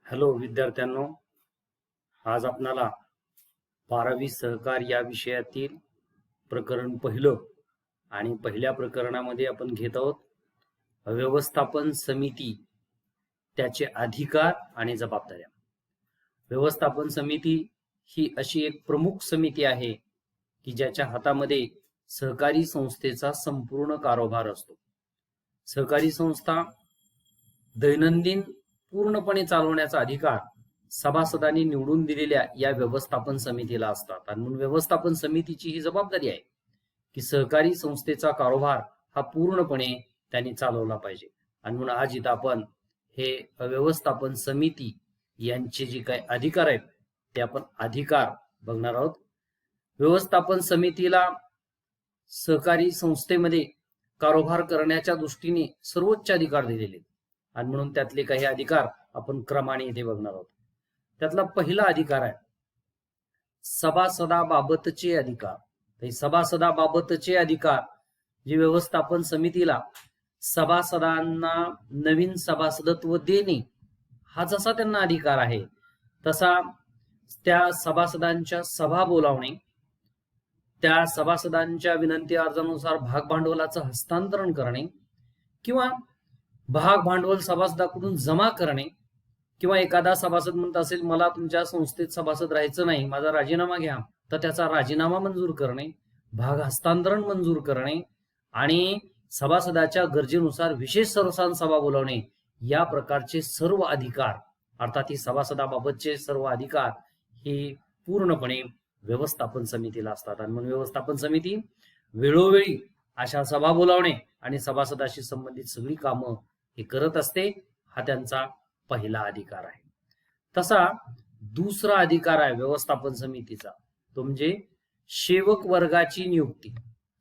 Hello विद्यार्थ्यांनो, आज आपणाला 12वी सहकार या विषयातील प्रकरण पहिलं आणि पहिल्या प्रकरणामध्ये आपण घेत आहोत व्यवस्थापन समिती, त्याचे अधिकार आणि जबाबदाऱ्या. व्यवस्थापन समिती ही अशी एक प्रमुख समिती आहे की ज्याच्या हातामध्ये सहकारी संस्थेचा संपूर्ण कारभार असतो. सहकारी संस्था दैनंदिन पूर्णपणे चालवण्याचा अधिकार सभासदांनी निवडून दिलेल्या या व्यवस्थापन समितीला असतात. आणि म्हणून व्यवस्थापन समितीची ही जबाबदारी आहे की सहकारी संस्थेचा कारभार हा पूर्णपणे त्यांनी चालवला पाहिजे. आणि म्हणून आज इथं आपण हे व्यवस्थापन समिती यांचे जे काही अधिकार आहेत ते आपण अधिकार बघणार आहोत. व्यवस्थापन समितीला सहकारी संस्थेमध्ये कारभार करण्याच्या दृष्टीने सर्वोच्च अधिकार दिलेले आणि म्हणून त्यातले काही अधिकार आपण क्रमाने इथे बघणार आहोत. त्यातला पहिला अधिकार आहे सभासदाबाबतचे अधिकार. सभासदाबाबतचे अधिकार जे व्यवस्थापन समितीला सभासदांना नवीन सभासदत्व देणे हा जसा त्यांना अधिकार आहे तसा त्या सभासदांच्या सभा बोलावणे, त्या सभासदांच्या विनंती अर्जानुसार भाग भांडवलाचं हस्तांतरण करणे किंवा भाग भांडवल सभासदाकडून जमा करणे किंवा एखादा सभासद म्हणत असेल मला तुमच्या संस्थेत सभासद राहायचं नाही, माझा राजीनामा घ्या, तर त्याचा राजीनामा मंजूर करणे, भाग हस्तांतरण मंजूर करणे आणि सभासदाच्या गरजेनुसार विशेष सर्वसाधारण सभा बोलावणे या प्रकारचे सर्व अधिकार अर्थात ही सभासदाबाबतचे सर्व अधिकार हे पूर्णपणे व्यवस्थापन समितीला असतात. आणि म्हणून व्यवस्थापन समिती वेळोवेळी अशा सभा बोलावणे आणि सभासदाशी संबंधित सगळी कामं हे करत असते. हा त्यांचा पहिला अधिकार आहे. तसा दुसरा अधिकार आहे व्यवस्थापन समितीचा, तो म्हणजे सेवक वर्गाची नियुक्ती.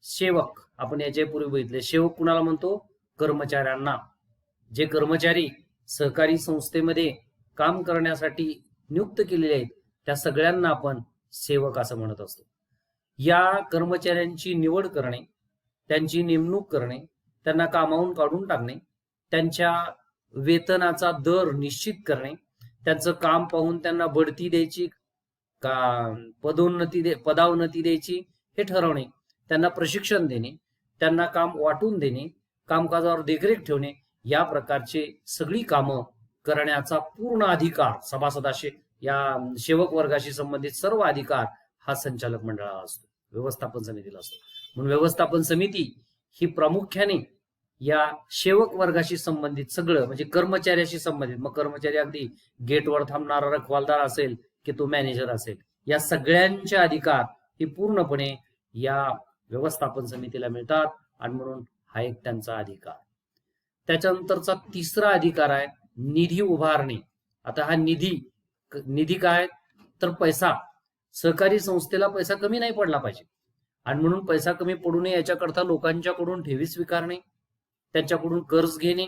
सेवक आपण याच्यापूर्वी बघितले. सेवक कुणाला म्हणतो? कर्मचाऱ्यांना. जे कर्मचारी सहकारी संस्थेमध्ये काम करण्यासाठी नियुक्त केलेले आहेत त्या सगळ्यांना आपण सेवक असं म्हणत असतो. या कर्मचाऱ्यांची निवड करणे, त्यांची नेमणूक करणे, त्यांना कामावून काढून टाकणे, त्यांच्या वेतनाचा दर निश्चित करणे, त्यांचं काम पाहून त्यांना बढती द्यायची का पदोन्नती द्यायची हे ठरवणे, त्यांना प्रशिक्षण देणे, त्यांना काम वाटून देणे, कामकाजावर देखरेख ठेवणे या प्रकारचे सगळी कामं करण्याचा पूर्ण अधिकार सभासदाशी या सेवक वर्गाशी संबंधित सर्व अधिकार हा संचालक मंडळाला असतो, व्यवस्थापन समितीला असतो. म्हणून व्यवस्थापन समिती ही प्रामुख्याने या सेवक वर्गाशी संबंधित सगळं म्हणजे कर्मचाऱ्याशी संबंधित, मग कर्मचारी अगदी गेटवर थांबणारा रखवालदार असेल की तो मॅनेजर असेल, या सगळ्यांचे अधिकार हे पूर्णपणे या व्यवस्थापन समितीला मिळतात. आणि म्हणून हा एक त्यांचा अधिकार. त्याच्यानंतरचा तिसरा अधिकार आहे निधी उभारणे. आता हा निधी काय तर पैसा. सहकारी संस्थेला पैसा कमी नाही पडला पाहिजे आणि म्हणून पैसा कमी पडू नये याच्याकरता लोकांच्याकडून ठेवी स्वीकारणे, त्यांच्याकडून कर्ज घेणे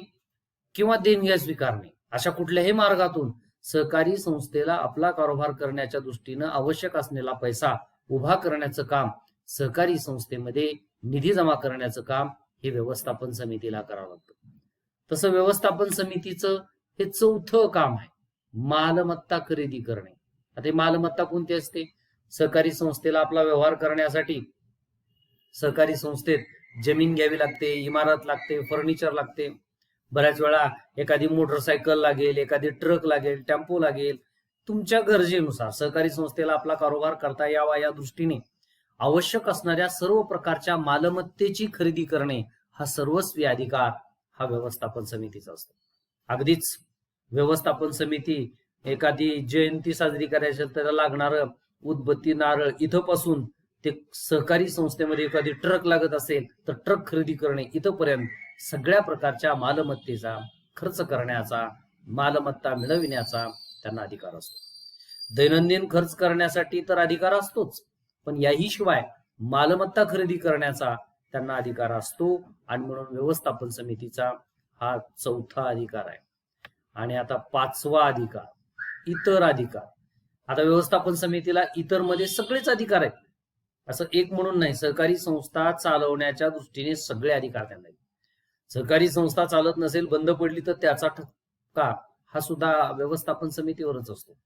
किंवा देणग्या स्वीकारणे अशा कुठल्याही मार्गातून सहकारी संस्थेला आपला कारभार करण्याच्या दृष्टीनं आवश्यक असलेला पैसा उभा करण्याचं काम, सहकारी संस्थेमध्ये निधी जमा करण्याचं काम हे व्यवस्थापन समितीला करावं लागतं. तसं व्यवस्थापन समितीचं हे चौथं काम आहे मालमत्ता खरेदी करणे. आता मालमत्ता कोणती असते? सहकारी संस्थेला आपला व्यवहार करण्यासाठी सहकारी संस्थेत जमीन घ्यावी लागते, इमारत लागते, फर्निचर लागते, बऱ्याच वेळा एखादी मोटरसायकल लागेल, एखादी ट्रक लागेल, टेम्पो लागेल. तुमच्या गरजेनुसार सहकारी संस्थेला आपला कारोबार करता यावा या दृष्टीने आवश्यक असणाऱ्या सर्व प्रकारच्या मालमत्तेची खरेदी करणे हा सर्वस्वी अधिकार हा व्यवस्थापन समितीचा असतो. अगदीच व्यवस्थापन समिती एखादी जयंती साजरी करायची असेल तर लागणारं उदबत्ती, नारळ इथंपासून ते सहकारी संस्थेमध्ये एखादी ट्रक लागत असेल तर ट्रक खरेदी करणे इथंपर्यंत सगळ्या प्रकारच्या मालमत्तेचा खर्च करण्याचा, मालमत्ता मिळविण्याचा त्यांना अधिकार असतो. दैनंदिन खर्च करण्यासाठी तर अधिकार असतोच, पण याही शिवाय मालमत्ता खरेदी करण्याचा त्यांना अधिकार असतो. आणि म्हणून व्यवस्थापन समितीचा हा चौथा अधिकार आहे. आणि आता पाचवा अधिकार इतर अधिकार. आता व्यवस्थापन समितीला इतर मध्ये सगळेच अधिकार आहेत असं एक म्हणून नाही. सहकारी संस्था चालवण्याच्या दृष्टीने सगळे अधिकार त्यांना आहेत. सहकारी संस्था चालत नसेल, बंद पडली तर त्याचा ठपका हा सुद्धा व्यवस्थापन समितीवरच असतो,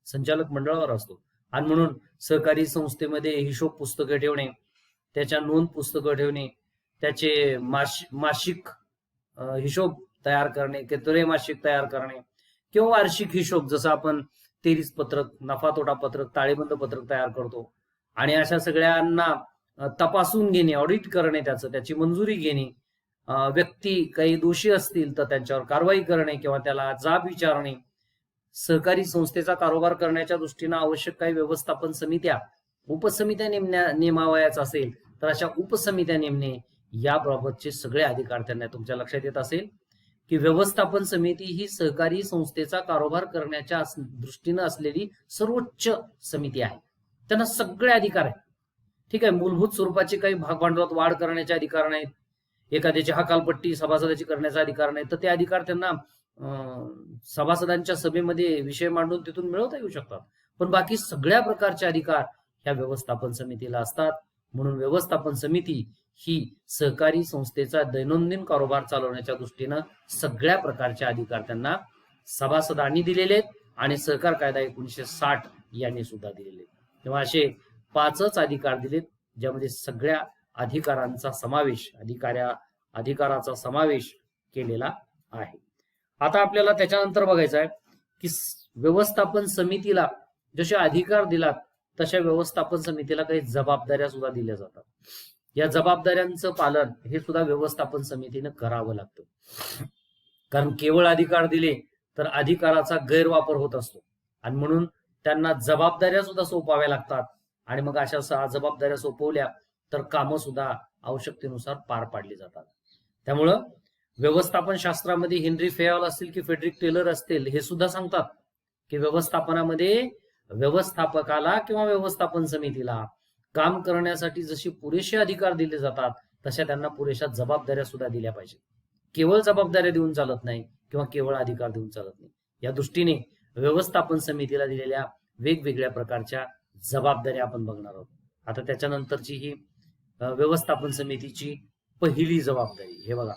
संचालक मंडळावर असतो. आणि म्हणून सहकारी संस्थेमध्ये हिशोब पुस्तकं ठेवणे, त्याच्या नोंद पुस्तकं ठेवणे, त्याचे मासिक हिशोब तयार करणे, त्रैमासिक तयार करणे किंवा वार्षिक हिशोब, जसं आपण 23 पत्रक, नफा तोटा पत्रक, ताळेबंद पत्रक तयार करतो. आणि अशा सगळ्यांना तपासून घेणे, ऑडिट करणे, त्याची मंजुरी घेणे, व्यक्ती काही दोषी असतील तर त्यांच्यावर कारवाई करणे किंवा त्याला जाब विचारणे. सहकारी संस्थेचा कारोबार करण्याच्या दृष्टीनं आवश्यक काही व्यवस्थापन समित्या, उपसमित्या नेमावयाचा असेल तर अशा उपसमित्या नेमणे, याबाबतचे सगळे अधिकार त्यांना. तुमच्या लक्षात येत असेल की व्यवस्थापन समिती ही सहकारी संस्थेचा कारोबार करण्याच्या दृष्टीनं असलेली सर्वोच्च समिती आहे. त्यांना सगळे अधिकार आहेत. ठीक आहे, मूलभूत स्वरूपाचे काही भाग भांडवलात वाढ करण्याचे अधिकार नाहीत, एखाद्याची हकालपट्टी सभासदाची करण्याचा अधिकार नाही, तर ते अधिकार त्यांना सभासदांच्या सभेमध्ये विषय मांडून तिथून मिळवता येऊ शकतात. पण बाकी सगळ्या प्रकारचे अधिकार ह्या व्यवस्थापन समितीला असतात. म्हणून व्यवस्थापन समिती ही सहकारी संस्थेचा दैनंदिन कारोबार चालवण्याच्या दृष्टीनं सगळ्या प्रकारचे अधिकार त्यांना सभासदांनी दिलेले आहेत आणि सहकार कायदा 1960 यांनी सुद्धा दिलेले आहेत. तेव्हा असे 5च अधिकार दिलेत, ज्यामध्ये सगळ्या अधिकारांचा समावेश, अधिकाराचा समावेश केलेला आहे. आता आपल्याला त्याच्यानंतर बघायचं आहे की व्यवस्थापन समितीला जसे अधिकार दिलात तशा व्यवस्थापन समितीला काही जबाबदाऱ्या सुद्धा दिल्या जातात. या जबाबदाऱ्यांचं पालन हे सुद्धा व्यवस्थापन समितीनं करावं लागतं. कारण केवळ अधिकार दिले तर अधिकाराचा गैरवापर होत असतो आणि म्हणून त्यांना जबाबदाऱ्या सुद्धा सोपवाव्या लागतात. आणि मग अशा जबाबदाऱ्या सोपवल्या तर कामं सुद्धा आवश्यकतेनुसार पार पाडली जातात. त्यामुळं व्यवस्थापन शास्त्रामध्ये हेनरी फेयॉल असतील की फ्रेडरिक टेलर असतील, हे सुद्धा सांगतात की व्यवस्थापनामध्ये व्यवस्थापकाला किंवा व्यवस्थापन समितीला काम करण्यासाठी जशी पुरेसे अधिकार दिले जातात तशा त्यांना पुरेशा जबाबदाऱ्या सुद्धा दिल्या पाहिजे. केवळ जबाबदाऱ्या देऊन चालत नाही किंवा केवळ अधिकार देऊन चालत नाही. या दृष्टीने व्यवस्थापन समितीला दिलेल्या वेगवेगळ्या प्रकारच्या जबाबदाऱ्या आपण बघणार आहोत. आता त्याच्यानंतरची ही व्यवस्थापन समितीची पहिली जबाबदारी, हे बघा.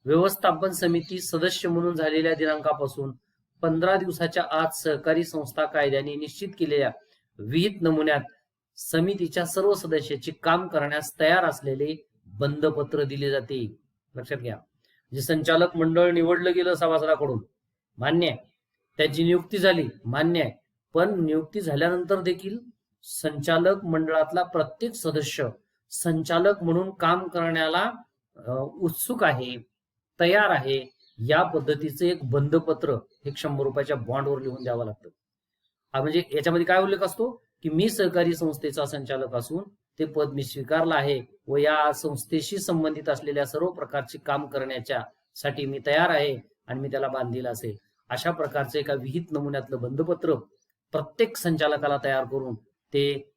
व्यवस्थापन समिती सदस्य म्हणून झालेल्या दिनांकापासून 15 दिवसाच्या आत सहकारी संस्था कायद्याने निश्चित केलेल्या विहित नमुन्यात समितीच्या सर्व सदस्याची काम करण्यास तयार असलेले बंधपत्र दिले जाते. लक्षात घ्या, जे संचालक मंडळ निवडलं गेलं सभासदाकडून, मान्य आहे, त्याची नियुक्ती झाली, मान्य आहे, पण नियुक्ती झाल्यानंतर देखील संचालक मंडळातला प्रत्येक सदस्य संचालक म्हणून काम करण्याला उत्सुक आहे, तयार आहे, या पद्धतीचं एक बंधपत्र एक 100 रुपयाच्या बॉन्डवर लिहून द्यावं लागतं. म्हणजे याच्यामध्ये काय उल्लेख असतो की मी सहकारी संस्थेचा संचालक असून ते पद मी स्वीकारलं आहे व या संस्थेशी संबंधित असलेल्या सर्व प्रकारचे काम करण्याच्या साठी मी तयार आहे आणि मी त्याला बांधील असेल. अशा प्रकारचं एका विहित नमुन्यातलं बंधपत्र प्रत्येक संचालकाला तयार करून ते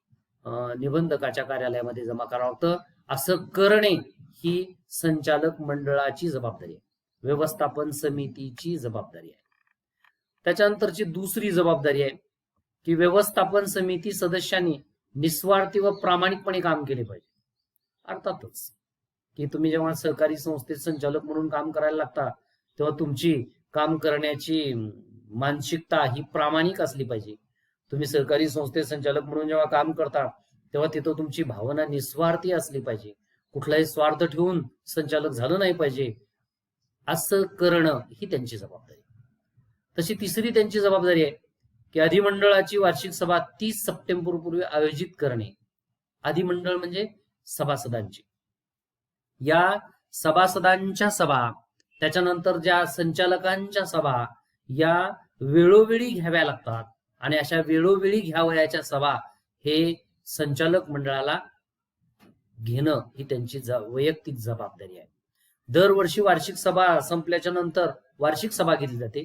निबंधकाच्या कार्यालयामध्ये जमा करावं लागतं. असं करणे ही संचालक मंडळाची जबाबदारी आहे, व्यवस्थापन समितीची जबाबदारी आहे. त्याच्यानंतरची दुसरी जबाबदारी आहे की व्यवस्थापन समिती सदस्यांनी निस्वार्थी व प्रामाणिकपणे काम केले पाहिजे. अर्थातच की तुम्ही जेव्हा सहकारी संस्थेत संचालक म्हणून काम करायला लागता तेव्हा तुमची काम करण्याची मानसिकता ही प्रामाणिक असली पाहिजे. तुम्ही सहकारी संस्थेत संचालक म्हणून जेव्हा काम करता तेव्हा तिथं तुमची भावना निस्वार्थी असली पाहिजे, कुठलाही स्वार्थ ठेवून संचालक झालं नाही पाहिजे. असं करणं ही त्यांची जबाबदारी. तशी तिसरी त्यांची जबाबदारी आहे की अधिमंडळाची वार्षिक सभा 30 सप्टेंबर पूर्वी आयोजित करणे. अधिमंडळ म्हणजे सभासदांची, या सभासदांच्या सभा, त्याच्यानंतर ज्या संचालकांच्या सभा या वेळोवेळी घ्याव्या लागतात आणि अशा वेळोवेळी घ्यावयाच्या सभा हे संचालक मंडळाला घेणं ही त्यांची वैयक्तिक जबाबदारी आहे. दरवर्षी वार्षिक सभा संपल्याच्या नंतर वार्षिक सभा घेतली जाते.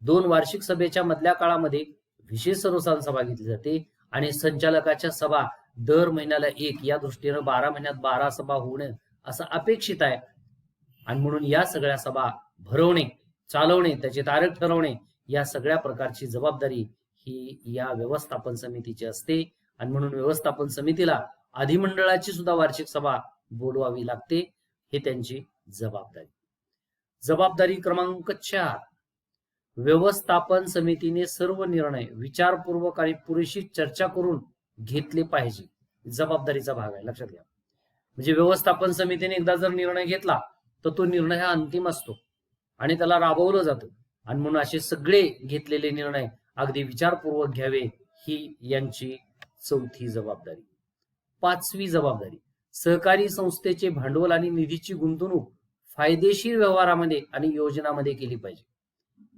2 वार्षिक सभेच्या मधल्या काळामध्ये विशेष सर्वसाधारण सभा घेतली जाते आणि संचालकाच्या सभा दर महिन्याला 1, या दृष्टीनं 12 महिन्यात 12 सभा होणे असं अपेक्षित आहे. आणि म्हणून या सगळ्या सभा भरवणे, चालवणे, त्याचे तारीख ठरवणे, या सगळ्या प्रकारची जबाबदारी ही या व्यवस्थापन समितीची असते. आणि म्हणून व्यवस्थापन समितीला अधिमंडळाची सुद्धा वार्षिक सभा बोलवावी लागते, हे त्यांची जबाबदारी. जबाबदारी क्रमांक 4, व्यवस्थापन समितीने सर्व निर्णय विचारपूर्वक आणि पुरेशी चर्चा करून घेतले पाहिजे. जबाबदारीचा भाग आहे, लक्षात घ्या. म्हणजे व्यवस्थापन समितीने एकदा जर निर्णय घेतला तर तो निर्णय हा अंतिम असतो आणि त्याला राबवलं जातं. आणि म्हणून असे सगळे घेतलेले निर्णय अगदी विचारपूर्वक घ्यावे, ही यांची चौथी जबाबदारी. पाचवी जबाबदारी, सहकारी संस्थेचे भांडवल आणि निधीची गुंतवणूक फायदेशीर व्यवहारामध्ये आणि योजनामध्ये केली पाहिजे.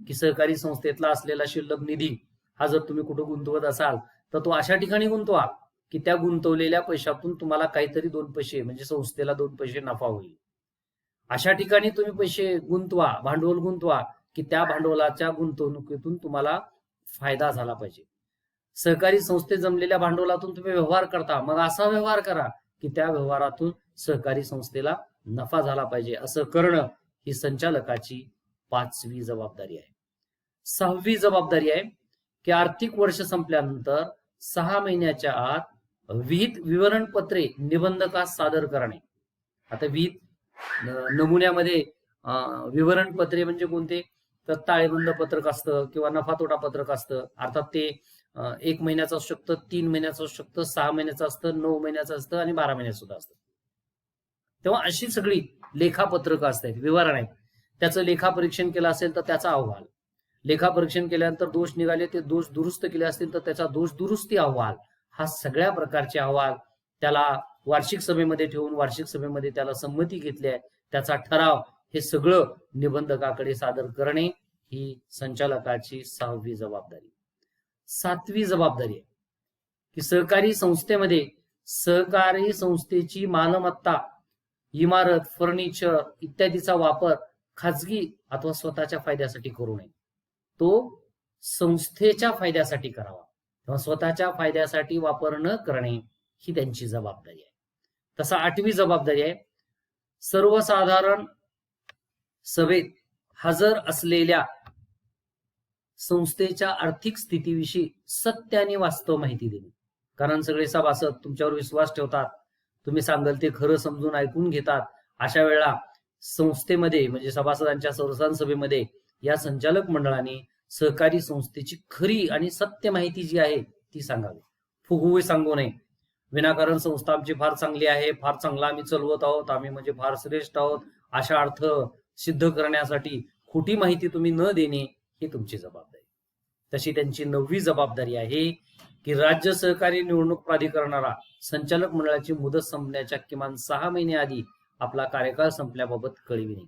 की सहकारी संस्थेतला असलेला शिल्लक निधी हा जर तुम्ही कुठं गुंतवत असाल तर तो अशा ठिकाणी गुंतवा की त्या गुंतवलेल्या पैशातून तुम्हाला काहीतरी 2 पैसे, म्हणजे संस्थेला 2 पैसे नफा होईल. अशा ठिकाणी तुम्ही पैसे गुंतवा, भांडवल गुंतवा की त्या भांडवलाच्या गुंतवणुकीतून तुम्हाला फायदा झाला पाहिजे. सहकारी संस्थेत जमलेल्या भांडवलातून तुम्ही व्यवहार करता, मग असा व्यवहार करा की त्या व्यवहारातून सहकारी संस्थेला नफा झाला पाहिजे. असं करणं ही संचालकाची पाचवी जबाबदारी आहे. सहावी जबाबदारी आहे की आर्थिक वर्ष संपल्यानंतर 6 महिन्याच्या आत विहित विवरणपत्रे निबंधकास सादर करणे. आता विहित नमुन्यामध्ये विवरणपत्रे म्हणजे कोणते, तर ताळेबंद पत्रक असतं किंवा नफा तोटा पत्रक असतं. अर्थात ते 1 महिन्याचं असू शकतं, 3 महिन्याचं असू शकतं, 6 महिन्याचं असतं, 9 महिन्याचं असतं आणि 12 महिन्याचं सुद्धा असतं. तेव्हा अशी सगळी लेखापत्रकं असतात, विवरण आहेत. त्याचं लेखापरीक्षण केलं असेल तर त्याचा अहवाल, लेखापरीक्षण केल्यानंतर दोष निघाले, ते दोष दुरुस्त केले असतील तर त्याचा दोष दुरुस्ती अहवाल, हा सगळ्या प्रकारचे अहवाल त्याला वार्षिक सभेमध्ये ठेवून वार्षिक सभेमध्ये त्याला संमती घेतली आहे, त्याचा ठराव, हे सगळं निबंधकाकडे सादर करणे ही संचालकाची 6वी जबाबदारी. 7वी जबाबदारी आहे की सहकारी संस्थेमध्ये सहकारी संस्थेची मालमत्ता, इमारत, फर्निचर इत्यादीचा वापर खाजगी अथवा स्वतःच्या फायद्यासाठी करू नये. तो संस्थेच्या फायद्यासाठी करावा. तेव्हा स्वतःच्या फायद्यासाठी वापर न करणे ही त्यांची जबाबदारी आहे. तसा 8वी जबाबदारी आहे, सर्वसाधारण सभेत हजर असलेल्या संस्थेच्या आर्थिक स्थितीविषयी सत्य आणि वास्तव माहिती देणे. कारण सगळे सभासद तुमच्यावर विश्वास ठेवतात, तुम्ही सांगाल ते खरं समजून ऐकून घेतात. अशा वेळा संस्थेमध्ये म्हणजे सभासदांच्या संस्थान सभेमध्ये या संचालक मंडळाने सहकारी संस्थेची खरी आणि सत्य माहिती जी आहे ती सांगावी. फुगवू सांगू नये. विनाकारण संस्था आमची फार चांगली आहे, फार चांगला आम्ही चालवत आहोत, आम्ही म्हणजे फार श्रेष्ठ आहोत, अशा अर्थ सिद्ध करण्यासाठी खोटी माहिती तुम्ही न देणे ही तुमची जबाबदारी. तशी त्यांची 9वी जबाबदारी आहे की राज्य सहकारी निवडणूक प्राधिकरणाला संचालक मंडळाची मुदत संपण्याच्या किमान 6 महिने आधी आपला कार्यकाळ संपल्याबाबत कळविणे.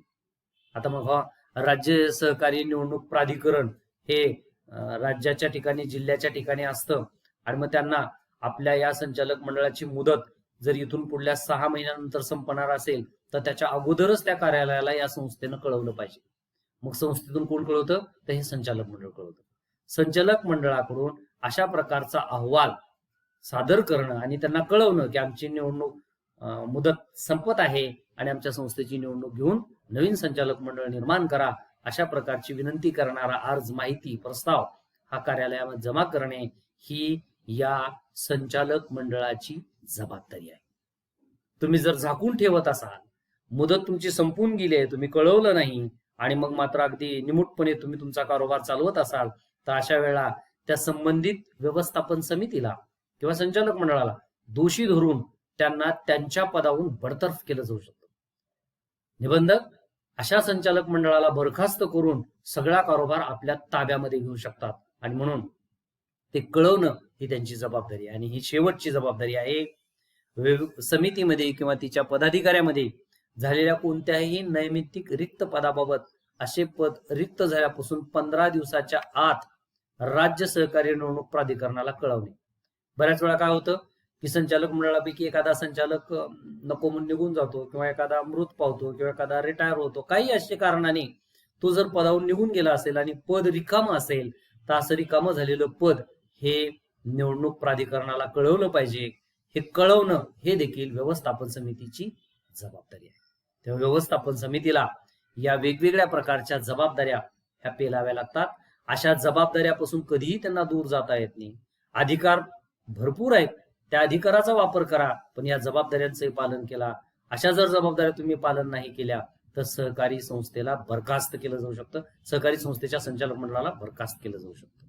आता मग राज्य सहकारी निवडणूक प्राधिकरण हे राज्याच्या ठिकाणी, जिल्ह्याच्या ठिकाणी असतं आणि मग त्यांना आपल्या या संचालक मंडळाची मुदत जर इथून पुढल्या 6 महिन्यानंतर संपणार असेल तर त्याच्या अगोदरच त्या कार्यालयाला या संस्थेनं कळवलं पाहिजे. मग संस्थेतून कोण कळवतं, तर हे संचालक मंडळ कळवतं. संचालक मंडळाकडून अशा प्रकारचा अहवाल सादर करणं आणि त्यांना कळवणं की आमची निवडणूक मुदत संपत आहे आणि आमच्या संस्थेची निवडणूक घेऊन नवीन संचालक मंडळ निर्माण करा, अशा प्रकारची विनंती करणारा अर्ज, माहिती, प्रस्ताव हा कार्यालयामध्ये जमा करणे ही या संचालक मंडळाची जबाबदारी आहे. तुम्ही जर झाकून ठेवत असाल, मुदत तुमची संपून गेली आहे, तुम्ही कळवलं नाही आणि मग मात्र अगदी निमूटपणे तुम्ही तुमचा कारोबार चालवत असाल तर अशा वेळा त्या संबंधित व्यवस्थापन समितीला किंवा संचालक मंडळाला दोषी धरून त्यांना त्यांच्या पदावरून बडतर्फ केलं जाऊ शकतं. निबंधक अशा संचालक मंडळाला बरखास्त करून सगळा कारोबार आपल्या ताब्यामध्ये घेऊ शकतात आणि म्हणून ते कळवणं ही त्यांची जबाबदारी आहे. आणि ही शेवटची जबाबदारी आहे, समितीमध्ये किंवा तिच्या पदाधिकाऱ्यामध्ये झालेल्या कोणत्याही नैमित्तिक रिक्त पदाबाबत असे पद रिक्त झाल्यापासून 15 दिवसाच्या आत राज्य सहकारी निवडणूक प्राधिकरणाला कळवणे. बऱ्याच वेळा काय होतं की संचालक मंडळापैकी एखादा संचालक नको म्हणून निघून जातो किंवा एखादा मृत पावतो किंवा एखादा रिटायर होतो, काही अशा कारणाने तो जर पदावरून निघून गेला असेल आणि पद रिकामं असेल तर असं रिकामं झालेलं पद हे निवडणूक प्राधिकरणाला कळवलं पाहिजे. हे कळवणं हे देखील व्यवस्थापन समितीची जबाबदारी आहे. तेव्हा व्यवस्थापन समितीला या वेगवेगळ्या प्रकारच्या जबाबदाऱ्या ह्या पेलाव्या लागतात. अशा जबाबदाऱ्यापासून कधीही त्यांना दूर जाता येत नाही. अधिकार भरपूर आहेत, त्या अधिकाराचा वापर करा, पण या जबाबदाऱ्यांचंही पालन केला. अशा जर जबाबदाऱ्या तुम्ही पालन नाही केल्या तर सहकारी संस्थेला बरखास्त केलं जाऊ शकतं, सहकारी संस्थेच्या संचालक मंडळाला बरखास्त केलं जाऊ शकतं.